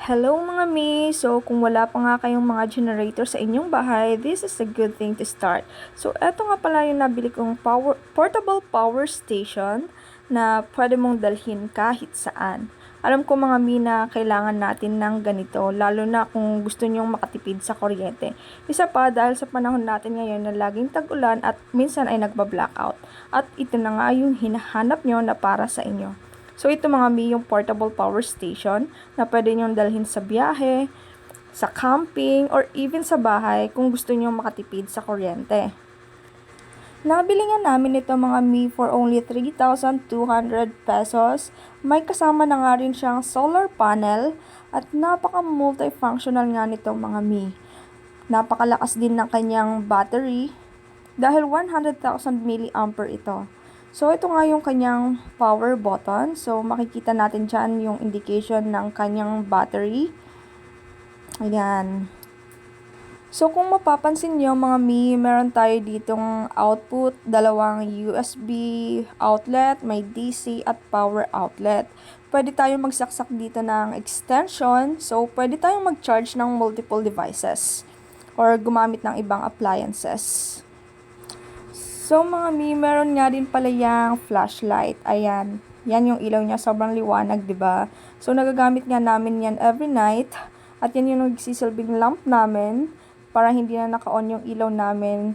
Hello mga mi! So, kung wala pa nga kayong mga generator sa inyong bahay, this is a good thing to start. So, eto nga pala yung nabili kong portable power station na pwede mong dalhin kahit saan. Alam ko mga mi na kailangan natin ng ganito, lalo na kung gusto nyong makatipid sa kuryente. Isa pa dahil sa panahon natin ngayon na laging tag-ulan at minsan ay nagba-blackout. At ito na nga yung hinahanap nyo na para sa inyo. So, ito mga mi, yung portable power station na pwede nyong dalhin sa biyahe, sa camping, or even sa bahay kung gusto nyong makatipid sa kuryente. Nabili nga namin ito mga mi for only 3,200 pesos. May kasama na nga rin siyang solar panel at napaka-multifunctional nga nito mga mi. Napakalakas din ng kanyang battery dahil 100,000 mAh ito. So, ito nga yung kanyang power button. So, makikita natin dyan yung indication ng kanyang battery. Ayan. So, kung mapapansin nyo mga mi, meron tayo ditong output, dalawang USB outlet, may DC at power outlet. Pwede tayong magsaksak dito ng extension. So, pwede tayong mag-charge ng multiple devices or gumamit ng ibang appliances. So mga mi, meron nga din pala yung flashlight. Ayan. Yan yung ilaw niya. Sobrang liwanag, 'di ba? So nagagamit nga namin yan every night. At yan yung nagsisilbing lamp namin para hindi na naka-on yung ilaw namin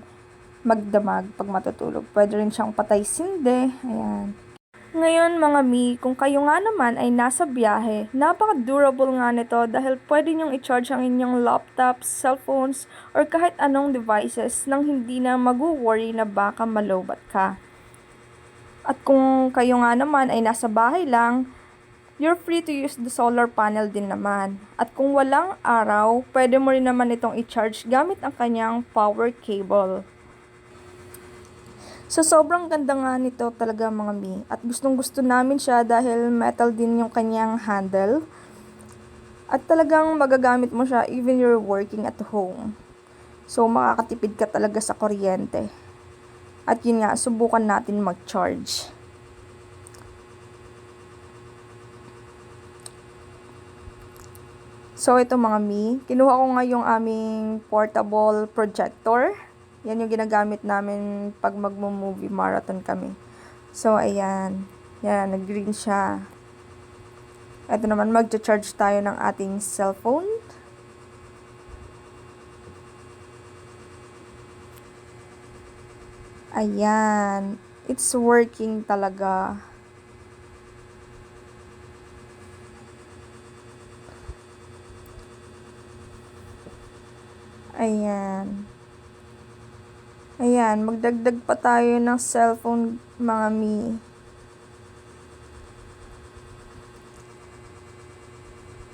magdamag pag matutulog. Pwede rin siyang patay sinde. Ayan. Ngayon mga mi, kung kayo nga naman ay nasa biyahe, napaka-durable nga nito dahil pwede nyong i-charge ang inyong laptops, cellphones, or kahit anong devices nang hindi na mag-worry na baka malobat ka. At kung kayo nga naman ay nasa bahay lang, you're free to use the solar panel din naman. At kung walang araw, pwede mo rin naman itong i-charge gamit ang kanyang power cable. So, sobrang ganda nga nito talaga mga mi. At gustong gusto namin siya dahil metal din yung kanyang handle. At talagang magagamit mo siya even you're working at home. So, makakatipid ka talaga sa kuryente. At yun nga, subukan natin mag-charge. So, ito mga mi, kinuha ko nga yung aming portable projector. Yan yung ginagamit namin pag magmo-movie marathon kami. So, ayan. Yan, nag-green siya. Ito naman, mag-charge tayo ng ating cellphone. Ayan. It's working talaga. Ayan. Ayan, magdagdag pa tayo ng cellphone mga mi.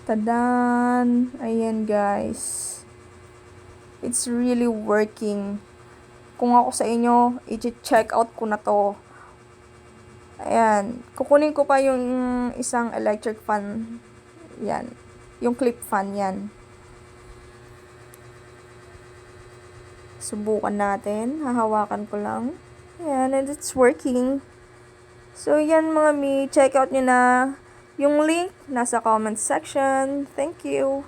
Tadan! Ayan guys. It's really working. Kung ako sa inyo, i-check out ko na to. Ayan. Kukunin ko pa yung isang electric fan. Yan. Yung clip fan yan. Subukan natin. Hahawakan ko lang. Ayan, and it's working. So, yan mga mi. Check out nyo na. Yung link nasa comment section. Thank you.